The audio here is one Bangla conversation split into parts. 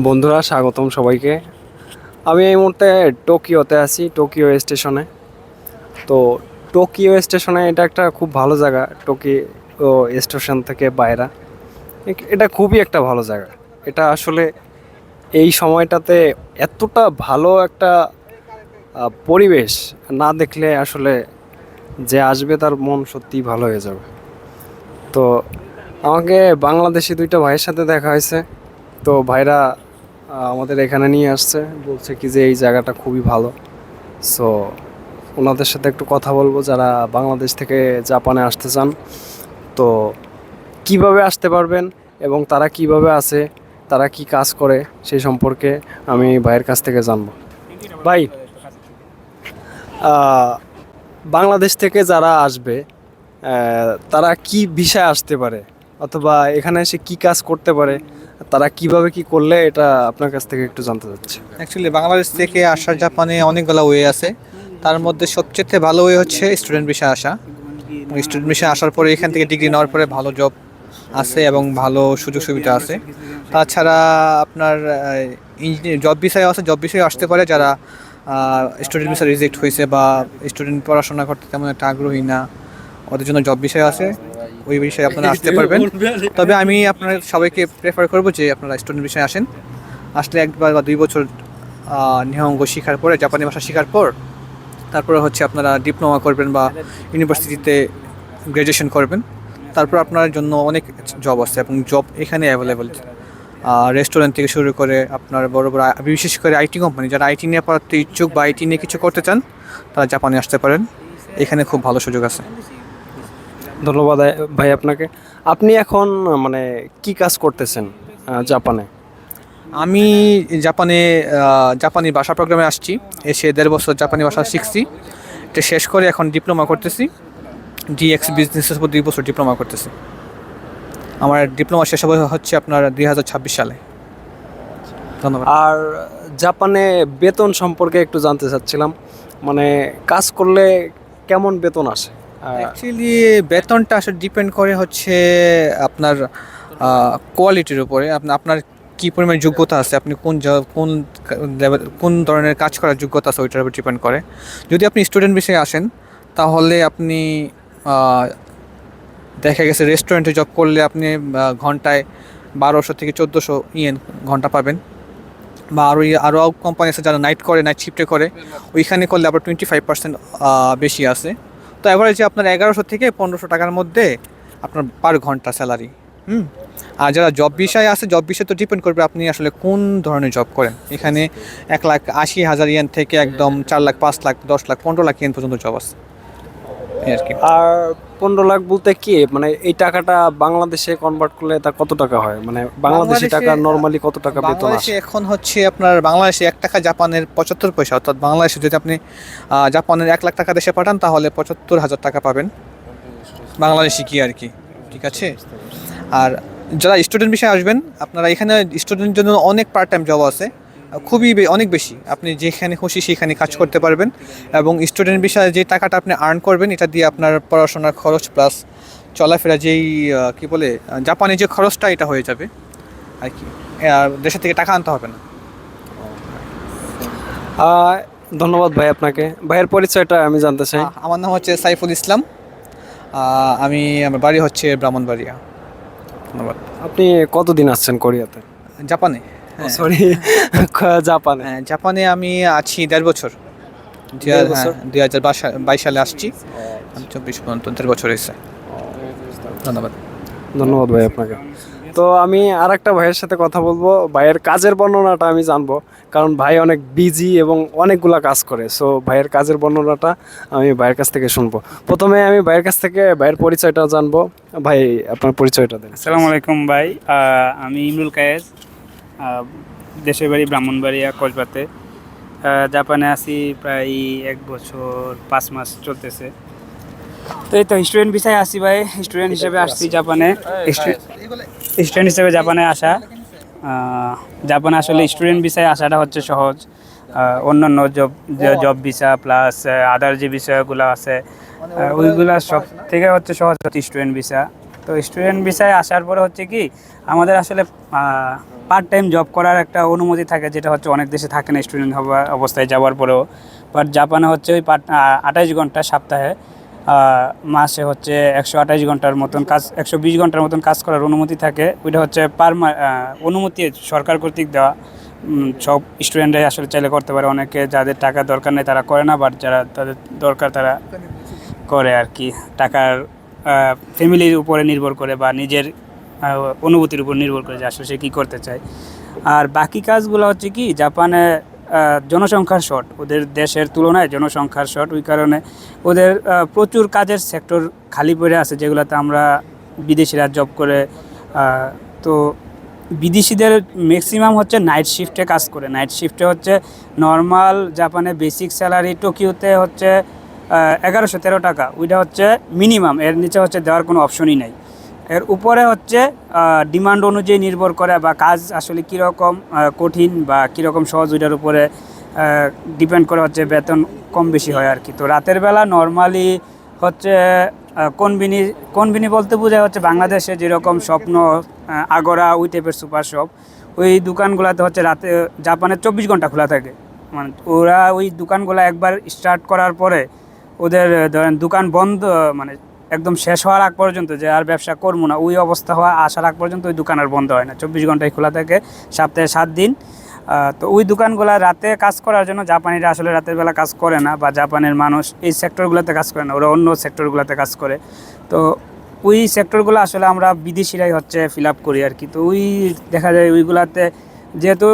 বন্ধুরা, স্বাগতম সবাইকে। আমি এই মুহূর্তে টোকিওতে আছি, টোকিও স্টেশনে। তো টোকিও স্টেশনে এটা একটা খুব ভালো জায়গা। টোকিও স্টেশন থেকে বাইরে এটা খুবই একটা ভালো জায়গা। এটা আসলে এই সময়টাতে এতটা ভালো একটা পরিবেশ না দেখলে আসলে যে আসবে তার মন সত্যিই ভালো হয়ে যাবে। তো আমাকে বাংলাদেশি দুইটা ভাইয়ের সাথে দেখা হয়েছে। তো ভাইরা আমাদের এখানে নিয়ে আসছে, বলছে কি যে এই জায়গাটা খুবই ভালো। সো ওনাদের সাথে একটু কথা বলবো, যারা বাংলাদেশ থেকে জাপানে আসতে চান। তো কিভাবে আসতে পারবেন এবং তারা কিভাবে আছে, তারা কি কাজ করে সেই সম্পর্কে আমি ভাইয়ের কাছ থেকে জানবো। ভাই, আহ, বাংলাদেশ থেকে যারা আসবে তারা কি ভিসায় আসতে পারে, অথবা এখানে এসে কি কাজ করতে পারে, তারা কিভাবে কি করলে, এটা আপনার কাছ থেকে একটু জানতে চাচ্ছি। অ্যাকচুয়ালি বাংলাদেশ থেকে আসার জাপানে অনেকগুলো ওয়ে আছে। তার মধ্যে সবচেয়ে ভালো ওয়ে হচ্ছে স্টুডেন্ট ভিসা আসা। স্টুডেন্ট ভিসা আসার পরে এখান থেকে ডিগ্রি নেওয়ার পরে ভালো জব আছে এবং ভালো সুযোগ সুবিধা আছে। তাছাড়া আপনার ইঞ্জিনিয়ার জব বিষয়ে আছে, জব বিষয়ে আসতে পারে যারা স্টুডেন্ট ভিসা রিজেক্ট হয়েছে বা স্টুডেন্ট পড়াশোনা করতে তেমন একটা আগ্রহী না, ওদের জন্য জব বিষয় আছে, ওই বিষয়ে আপনারা আসতে পারবেন। তবে আমি আপনার সবাইকে প্রেফার করবো যে আপনারা স্টুডেন্ট বিষয়ে আসেন। আসলে একবার বা 2 বছর নিহঙ্গ শেখার পরে, জাপানি ভাষা শেখার পর তারপরে হচ্ছে আপনারা ডিপ্লোমা করবেন বা ইউনিভার্সিটিতে গ্র্যাজুয়েশন করবেন। তারপর আপনার জন্য অনেক জব আছে এবং জব এখানে অ্যাভেলেবেল। রেস্টুরেন্ট থেকে শুরু করে আপনার বড় বড় বিশেষ করে আইটি কোম্পানি, যারা আইটি নিয়ে পড়াতে ইচ্ছুক বা আইটি নিয়ে কিছু করতে চান, তারা জাপানে আসতে পারেন। এখানে খুব ভালো সুযোগ আছে। ধন্যবাদ ভাই আপনাকে। আপনি এখন মানে কি কাজ করতেছেন জাপানে? আমি জাপানে জাপানি ভাষা প্রোগ্রামে আসছি। এসে 1.5 বছর জাপানি ভাষা শিখছি। এটা শেষ করে এখন ডিপ্লোমা করতেছি। ডিএক্স বিজনেসের উপর 2 বছর ডিপ্লোমা করতেছি। আমার ডিপ্লোমা শেষ হবে হচ্ছে আপনার 2026 সালে। ধন্যবাদ। আর জাপানে বেতন সম্পর্কে একটু জানতে চাচ্ছিলাম, মানে কাজ করলে কেমন বেতন আসে? অ্যাকচুয়ালি বেতনটা আসলে ডিপেন্ড করে হচ্ছে আপনার কোয়ালিটির উপরে। আপনার কী পরিমাণ যোগ্যতা আছে, আপনি কোন লেভেল, কোন ধরনের কাজ করার যোগ্যতা আছে, ওইটার উপর ডিপেন্ড করে। যদি আপনি স্টুডেন্ট বিষয়ে আসেন তাহলে আপনি দেখা গেছে রেস্টুরেন্টে জব করলে আপনি ঘন্টায় 1200 থেকে 1400 ইয়েন ঘন্টা পাবেন। বা আরও কোম্পানি আছে যারা নাইট শিফটে করে, ওইখানে করলে আবার 25% বেশি আছে। তো অ্যাভারেজে আপনার 1100 থেকে 1500 টাকার মধ্যে আপনার পার ঘন্টা স্যালারি। আর যারা জব বিষয়ে আছে, জব বিষয়ে তো ডিপেন্ড করবে আপনি আসলে কোন ধরনের জব করেন। এখানে 1,80,000 ইয়েন থেকে একদম 4 লাখ, 5 লাখ, 10 লাখ, 15 লাখ ইয়েন পর্যন্ত জব আছে আর কি। আর 15 লাখ বলতে কি, মানে এই টাকাটা বাংলাদেশে কনভার্ট করলে তা কত টাকা হয়? মানে বাংলাদেশি টাকা নরমালি কত টাকা বেতন বাংলাদেশে আসে? এখন হচ্ছে আপনার বাংলাদেশে 1 টাকা জাপানের 75 পয়সা। অর্থাৎ বাংলাদেশে যদি আপনি জাপানের 1 লাখ টাকা দেশে পাঠান তাহলে 75,000 টাকা পাবেন বাংলাদেশি কি আর কি। ঠিক আছে। আর যারা স্টুডেন্ট বিষয়ে আসবেন, আপনারা এখানে স্টুডেন্টের জন্য অনেক পার্ট টাইম জব আছে, অনেক বেশি। আপনি যেখানে খুশি সেখানে কাজ করতে পারবেন এবং স্টুডেন্ট বিষয়ে যে টাকাটা আপনি আর্ন করবেন, এটা দিয়ে আপনার পড়াশোনার খরচ প্লাস চলাফেরা যেই কী বলে জাপানে যে খরচটা, এটা হয়ে যাবে আর কি। আর দেশের থেকে টাকা আনতে হবে না। আহ, ধন্যবাদ ভাই আপনাকে। ভাইয়ের পরিচয়টা আমি জানতে চাই। আমার নাম হচ্ছে সাইফুল ইসলাম। আমার বাড়ি হচ্ছে ব্রাহ্মণবাড়িয়া। ধন্যবাদ। আপনি কতদিন আসছেন কোরিয়াতে? জাপানে? সরি, জাপানে। হ্যাঁ, জাপানে আমি আছি 1.5 বছর। 1.5 বছর? 2022 সালে আসছি। 24 পর্যন্ত 1.5 বছর হয়েছে। ধন্যবাদ। ধন্যবাদ ভাই আপনাকে। তো আমি আর একটা ভাইয়ের সাথে কথা বলবো, ভাইয়ের কাজের বর্ণনাটা আমি জানবো, কারণ ভাই অনেক বিজি এবং অনেকগুলা কাজ করে। সো ভাইয়ের কাজের বর্ণনাটা আমি ভাইয়ের কাছ থেকে শুনবো। প্রথমে আমি ভাইয়ের কাছ থেকে ভাইয়ের পরিচয়টা জানবো। ভাই, আপনার পরিচয়টা দেন। আসসালামু আলাইকুম ভাই। আমি ইমরুল কায়েস। দেশের বাড়ি ব্রাহ্মণবাড়িয়া কসবাতে। জাপানে আছি প্রায় 1 বছর 5 মাস চলতেছে। তো এই তো স্টুডেন্ট ভিসায় আসছি ভাই। স্টুডেন্ট হিসেবে আসছি জাপানে। স্টুডেন্ট হিসেবে জাপানে আসা। জাপানে আসলে স্টুডেন্ট ভিসায় আসাটা হচ্ছে সহজ। অন্যান্য জব ভিসা প্লাস আদার যে বিষয়গুলো আছে ওইগুলা সব থেকে হচ্ছে সহজ হচ্ছে স্টুডেন্ট ভিসা। তো স্টুডেন্ট ভিসায় আসার পরে হচ্ছে কি আমাদের আসলে পার্ট টাইম জব করার একটা অনুমতি থাকে, যেটা হচ্ছে অনেক দেশে থাকে না স্টুডেন্ট হওয়া অবস্থায় যাওয়ার পরেও। বাট জাপানে হচ্ছে ওই 28 ঘন্টা সপ্তাহে, মাসে হচ্ছে 128 ঘন্টার মতন কাজ, 120 ঘন্টার মতন কাজ করার অনুমতি থাকে। ওইটা হচ্ছে অনুমতি সরকার কর্তৃক দেওয়া। সব স্টুডেন্টরাই আসলে চাইলে করতে পারে, অনেকে যাদের টাকা দরকার নেই তারা করে না, বাট যারা তাদের দরকার তারা করে আর কি। টাকার ফ্যামিলির উপরে নির্ভর করে বা নিজের অনুভূতির উপর নির্ভর করে যে আসলে সে কী করতে চায়। আর বাকি কাজগুলো হচ্ছে কি জাপানে জনসংখ্যার শর্ট, ওদের দেশের তুলনায় জনসংখ্যার শর্ট, ওই কারণে ওদের প্রচুর কাজের সেক্টর খালি পড়ে আছে যেগুলোতে আমরা বিদেশিরা জব করে। তো বিদেশিদের ম্যাক্সিমাম হচ্ছে নাইট শিফটে কাজ করে। নাইট শিফটে হচ্ছে নর্মাল জাপানে বেসিক স্যালারি টোকিওতে হচ্ছে 1113 টাকা, ওইটা হচ্ছে মিনিমাম, এর নিচে হচ্ছে দেওয়ার কোনো অপশনই নাই। এর উপরে হচ্ছে ডিমান্ড অনুযায়ী নির্ভর করে বা কাজ আসলে কীরকম কঠিন বা কীরকম সহজ, ওইটার উপরে ডিপেন্ড করে হচ্ছে বেতন কম বেশি হয় আর কি। তো রাতের বেলা নর্মালি হচ্ছে কোনবিনি বলতে বোঝায় হচ্ছে বাংলাদেশে যেরকম স্বপ্ন, আগরা, ওই টাইপের সুপার শপ, ওই দোকানগুলোতে হচ্ছে রাতে জাপানে 24 ঘন্টা খোলা থাকে। মানে ওরা ওই দোকানগুলো একবার স্টার্ট করার পরে ওদের ধরেন দোকান বন্ধ, মানে একদম শেষ হওয়ার আগ পর্যন্ত, যে আর ব্যবসা করবো না ওই অবস্থা আসার আগ পর্যন্ত ওই দোকান আর বন্ধ হয় না, 24 ঘন্টায় খোলা থাকে, সপ্তাহে 7 দিন। তো ওই দোকানগুলো রাতে কাজ করার জন্য জাপানিরা আসলে রাতের বেলা কাজ করে না, বা জাপানের মানুষ এই সেক্টরগুলোতে কাজ করে না, ওরা অন্য সেক্টরগুলোতে কাজ করে। তো ওই সেক্টরগুলো আসলে আমরা বিদেশিরাই হচ্ছে ফিল আপ করি আর কি। তো ওই দেখা যায় ওইগুলাতে যেহেতু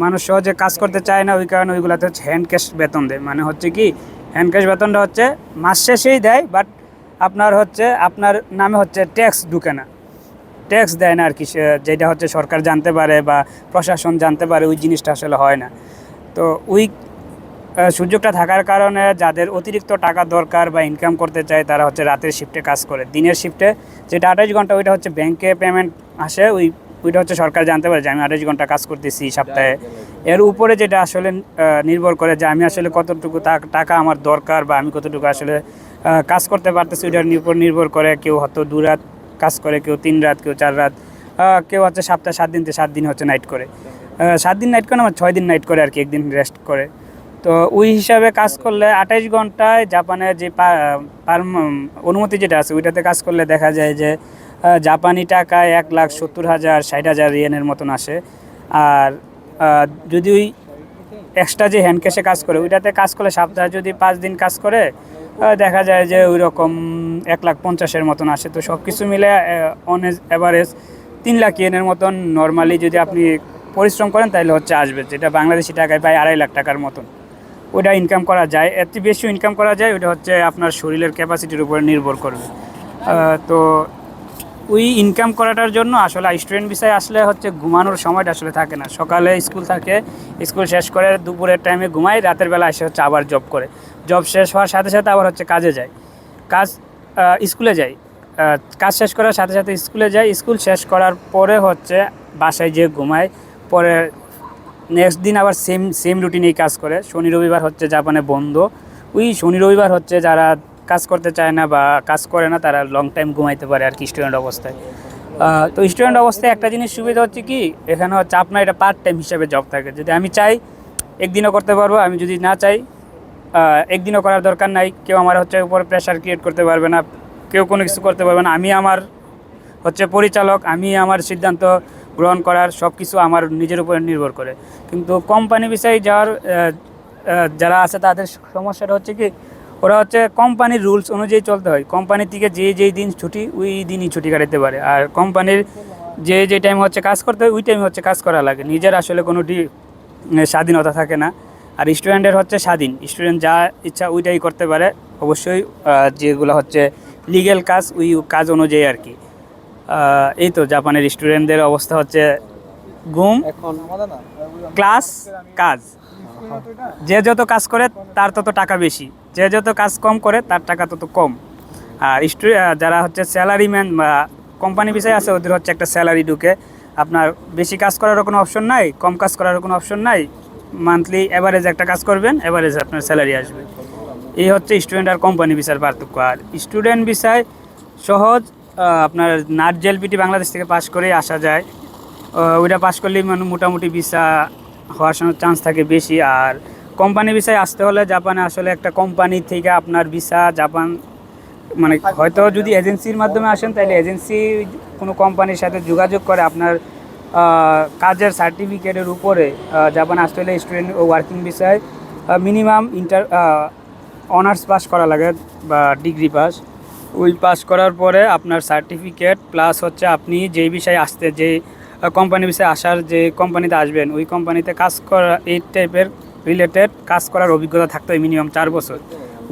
মানুষ সহজে কাজ করতে চায় না, ওই কারণে ওইগুলাতে হচ্ছে হ্যান্ড ক্যাশ বেতন দেয়। মানে হচ্ছে কি হ্যান্ড ক্যাশ বেতনটা হচ্ছে মাস শেষেই দেয়, বাট আপনার হচ্ছে আপনার নামে হচ্ছে ট্যাক্স ঢুকে না, ট্যাক্স দেয় না আর কি, যেটা হচ্ছে সরকার জানতে পারে বা প্রশাসন জানতে পারে, ওই জিনিসটা আসলে হয় না। তো ওই সুযোগটা থাকার কারণে যাদের অতিরিক্ত টাকা দরকার বা ইনকাম করতে চায় তারা হচ্ছে রাতের শিফটে কাজ করে। দিনের শিফটে যেটা 28 ঘন্টা, ওইটা হচ্ছে ব্যাংকে পেমেন্ট আসে, ওইটা হচ্ছে সরকার জানতে পারে যে আমি 28 ঘন্টা কাজ করতেছি সপ্তাহে। এর উপরে যেটা আসলে নির্ভর করে যে আমি আসলে কতটুকু টাকা আমার দরকার বা আমি কতটুকু আসলে কাজ করতে পারতেছি, ওইটার উপর নির্ভর করে। কেউ হয়তো 2 রাত কাজ করে, কেউ 3 রাত, কেউ 4 রাত, কেউ হচ্ছে সপ্তাহে 7 দিন 7 দিন হচ্ছে নাইট করে। 7 দিন নাইট করে না, 6 দিন নাইট করে আর কি, একদিন রেস্ট করে। তো ওই হিসাবে কাজ করলে 28 ঘন্টায় জাপানের যে অনুমতি যেটা আছে ওইটাতে কাজ করলে দেখা যায় যে জাপানি টাকায় 1,70,000 60,000 ইয়েনের মতন আসে। আর যদি ওই এক্সট্রা যে হ্যান্ড ক্যাশে কাজ করে ওইটাতে কাজ করলে সপ্তাহে যদি 5 দিন কাজ করে দেখা যায় যে ওই রকম 1,50,000-এর মতন আসে। তো সব কিছু মিলে অন অ্যাভারেজ 3 লাখ ইয়েনের মতন নর্মালি যদি আপনি পরিশ্রম করেন তাহলে হচ্ছে আসবে, যেটা বাংলাদেশি টাকায় প্রায় 2.5 লাখ টাকার মতন ওইটা ইনকাম করা যায়। এর চেয়ে বেশিও ইনকাম করা যায়, ওইটা হচ্ছে আপনার শরীরের ক্যাপাসিটির উপরে নির্ভর করবে। তো ওই ইনকাম করাটার জন্য আসলে স্টুডেন্ট ভিসায় আসলে হচ্ছে ঘুমানোর সময়টা আসলে থাকে না। সকালে স্কুল থাকে, স্কুল শেষ করে দুপুরের টাইমে ঘুমায়, রাতের বেলা এসে হচ্ছে আবার জব করে, জব শেষ হওয়ার সাথে সাথে আবার হচ্ছে কাজে যায়, স্কুলে যায়, কাজ শেষ করার সাথে সাথে স্কুলে যায়, স্কুল শেষ করার পরে হচ্ছে বাসায় যেয়ে ঘুমায়, পরে নেক্সট দিন আবার সেম রুটিনেই কাজ করে। শনি রবিবার হচ্ছে জাপানে বন্ধ, ওই শনি রবিবার হচ্ছে যারা কাজ করতে চায় না বা কাজ করে না তারা লং টাইম ঘুমাইতে পারে আর কি স্টুডেন্ট অবস্থায়। তো স্টুডেন্ট অবস্থায় একটা জিনিস সুবিধা হচ্ছে কি এখানে হচ্ছে আপনার এটা পার্ট টাইম হিসাবে জব থাকে, যদি আমি চাই একদিনও করতে পারবো, আমি যদি না চাই একদিনও করার দরকার নাই। কেউ আমার হচ্ছে উপরে প্রেশার ক্রিয়েট করতে পারবে না, কেউ কোনো কিছু করতে পারবে না। আমি আমার হচ্ছে পরিচালক, আমি আমার সিদ্ধান্ত গ্রহণ করার সব কিছু আমার নিজের উপরে নির্ভর করে। কিন্তু কোম্পানি বিষয়ে যারা আছে তাদের সমস্যাটা হচ্ছে কি ওরা হচ্ছে কোম্পানির রুলস অনুযায়ী চলতে হয়। কোম্পানি থেকে যেই দিন ছুটি ওই দিনই ছুটি কাটাতে পারে, আর কোম্পানির যে টাইম হচ্ছে কাজ করতে হয় ওই টাইমে হচ্ছে কাজ করা লাগে, নিজের আসলে কোনো স্বাধীনতা থাকে না। আর স্টুডেন্টের হচ্ছে স্বাধীন, স্টুডেন্ট যা ইচ্ছা ওইটাই করতে পারে, অবশ্যই যেগুলো হচ্ছে লিগ্যাল কাজ ওই কাজ অনুযায়ী আর কি। এই তো জাপানের স্টুডেন্টদের অবস্থা হচ্ছে ঘুম, ক্লাস, কাজ। যে যত কাজ করে তার তত টাকা বেশি, যে যত কাজ কম করে তার টাকা তত কম। আর যারা হচ্ছে স্যালারিম্যান বা কোম্পানি বিষয় আছে ওদের হচ্ছে একটা স্যালারি ঢুকে, আপনার বেশি কাজ করারও কোনো অপশন নাই, কম কাজ করারও কোনো অপশন নাই, মান্থলি অ্যাভারেজ একটা কাজ করবেন, অ্যাভারেজ আপনার স্যালারি আসবে। এই হচ্ছে স্টুডেন্ট আর কোম্পানি ভিসার পার্থক্য। আর স্টুডেন্ট ভিসায় সহজ আপনার নাট জেএলপিটি বাংলাদেশ থেকে পাস করেই আসা যায়। ওইটা পাস করলেই মানে মোটামুটি ভিসা হওয়ার চান্স থাকে বেশি। আর কোম্পানি ভিসায় আসতে হলে জাপানে আসলে একটা কোম্পানি থেকে আপনার ভিসা জাপান মানে হয়তো যদি এজেন্সির মাধ্যমে আসেন তাহলে এজেন্সি কোনো কোম্পানির সাথে যোগাযোগ করে আপনার কাজের সার্টিফিকেটের উপরে জাপানে আসতে হলে স্টুডেন্ট ও ওয়ার্কিং ভিসায় মিনিমাম অনার্স পাস করা লাগে বা ডিগ্রি পাস। ওই পাস করার পরে আপনার সার্টিফিকেট প্লাস হচ্ছে আপনি যেই বিষয়ে আসতে যে কোম্পানি বিষয়ে আসার যে কোম্পানিতে আসবেন ওই কোম্পানিতে কাজ করা এই টাইপের রিলেটেড কাজ করার অভিজ্ঞতা থাকতে হয় মিনিমাম 4 বছর।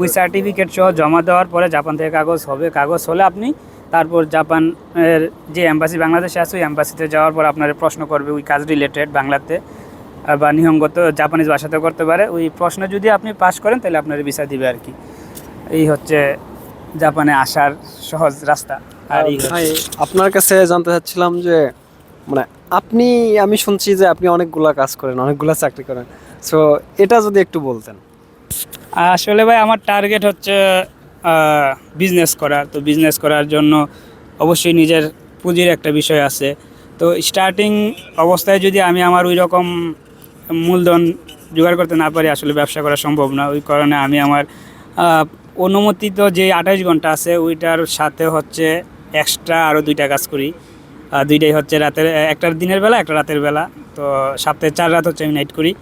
ওই সার্টিফিকেট সহ জমা দেওয়ার পরে জাপান থেকে কাগজ হবে, কাগজ হলে আপনি তারপর জাপানের যে এম্বাসি বাংলাদেশে আছে ওই এম্বাসিতে যাওয়ার পর আপনার প্রশ্ন করবে ওই কাজ রিলেটেড বাংলাতে বা নিহঙ্গত জাপানিজ ভাষাতে করতে পারে। ওই প্রশ্ন যদি আপনি পাস করেন তাহলে আপনার ভিসা দিবে আর কি। এই হচ্ছে জাপানে আসার সহজ রাস্তা। আর এই ভাই আপনার কাছে জানতে চাচ্ছিলাম যে মানে আমি শুনছি যে আপনি অনেকগুলা কাজ করেন, অনেকগুলা চাকরি করেন, সো এটা যদি একটু বলতেন। আসলে ভাই আমার টার্গেট হচ্ছে বিজনেস করা। তো বিজনেস করার জন্য অবশ্যই নিজের পুঁজির একটা বিষয় আছে। তো স্টার্টিং অবস্থায় যদি আমি আমার ওই রকম মূলধন জোগাড় করতে না পারি আসলে ব্যবসা করা সম্ভব না। ওই কারণে আমি আমার অনুমোদিত যে 28 ঘন্টা আছে ওইটার সাথে হচ্ছে এক্সট্রা আরও 2টা কাজ করি। দুইটাই হচ্ছে রাতের, একটা দিনের বেলা একটা রাতের বেলা। তো সপ্তাহে 4 রাত হচ্ছে আমি নাইট করি।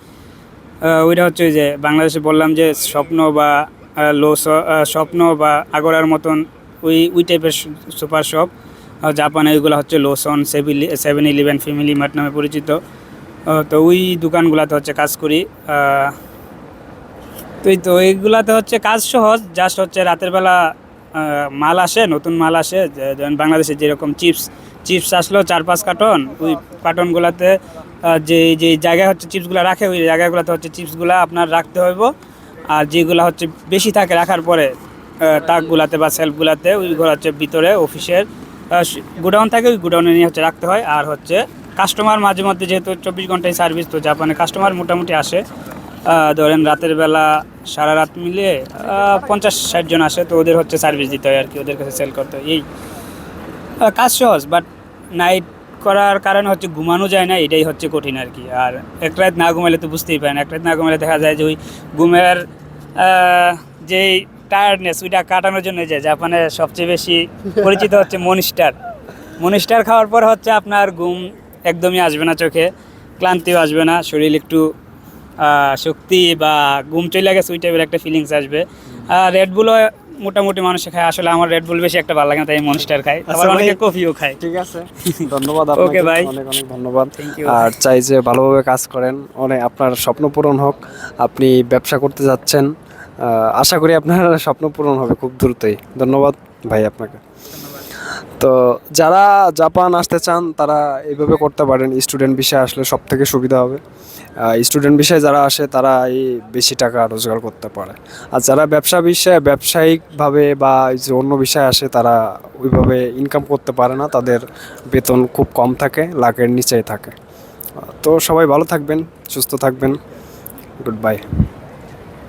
ওইটা হচ্ছে ওই যে বাংলাদেশে বললাম যে স্বপ্ন বা আগরার মতন ওই টাইপের সুপার শপ। জাপানে ওইগুলো হচ্ছে লোসন, 7-11, ফ্যামিলি মার্ট নামে পরিচিত। তো ওই দোকানগুলোতে হচ্ছে কাজ করি। তো এইগুলাতে হচ্ছে কাজ সহজ, জাস্ট হচ্ছে রাতের বেলা মাল আসে, নতুন মাল আসে। যেমন বাংলাদেশে যেরকম চিপস আসলো 4-5 কার্টন, ওই কার্টনগুলোতে যে জায়গায় হচ্ছে চিপসগুলো রাখে ওই জায়গাগুলোতে হচ্ছে চিপসগুলো আপনার রাখতে হইব। আর যেগুলো হচ্ছে বেশি থাকে রাখার পরে তাকগুলাতে বা সেলফগুলাতে ওইগুলো হচ্ছে ভিতরে অফিসের গোডাউন থাকে, ওই গোডাউনে নিয়ে হচ্ছে রাখতে হয়। আর হচ্ছে কাস্টমার মাঝে মধ্যে যেহেতু 24 ঘন্টায় সার্ভিস, তো জাপানে কাস্টমার মোটামুটি আসে। ধরেন রাতের বেলা সারা রাত মিলে 50-60 জন আসে, তো ওদের হচ্ছে সার্ভিস দিতে হয় আর কি, ওদের কাছে সেল করতে হয়। এই কাজ সহজ, বাট নাইট করার কারণে হচ্ছে ঘুমানো যায় না, এটাই হচ্ছে কঠিন আর কি। আর এক রাত না ঘুমালে তো বুঝতেই পারেন, এক রাত না ঘুমালে দেখা যায় যে ওই ঘুমের যেই টায়ার্ডনেস ওইটা কাটানোর জন্য যে জাপানে সবচেয়ে বেশি পরিচিত হচ্ছে মনিস্টার খাওয়ার পর হচ্ছে আপনার ঘুম একদমই আসবে না, চোখে ক্লান্তিও আসবে না, শরীর একটু শক্তি বা ঘুম চলে গেছে ওই টাইপের একটা ফিলিংস আসবে। আর রেডবুলও মোটামুটি মানুষে খায়, আসলে আমার রেডবুল বেশি একটা ভালো লাগে না, তাই মনিস্টার খাই। আবার অনেকে কফিও খায়। ঠিক আছে, ধন্যবাদ আপনাকে। ওকে ভাই, অনেক অনেক ধন্যবাদ। Thank you. আর চাই যে ভালোভাবে কাজ করেন, আপনার স্বপ্ন পূরণ হোক। আপনি ব্যবসা করতে যাচ্ছেন, আশা করি আপনার স্বপ্ন পূরণ হবে খুব দ্রুতই। ধন্যবাদ ভাই আপনাকে। তো যারা জাপান আসতে চান তারা এইভাবে করতে পারেন, স্টুডেন্ট বিষয়ে আসলে সব থেকে সুবিধা হবে। স্টুডেন্ট বিষয়ে যারা আসে তারা এই বেশি টাকা রোজগার করতে পারে। আর যারা ব্যবসায়িকভাবে বা যে অন্য বিষয়ে আসে তারা ওইভাবে ইনকাম করতে পারে না, তাদের বেতন খুব কম থাকে, লাখের নিচেই থাকে। তো সবাই ভালো থাকবেন, সুস্থ থাকবেন। Good bye.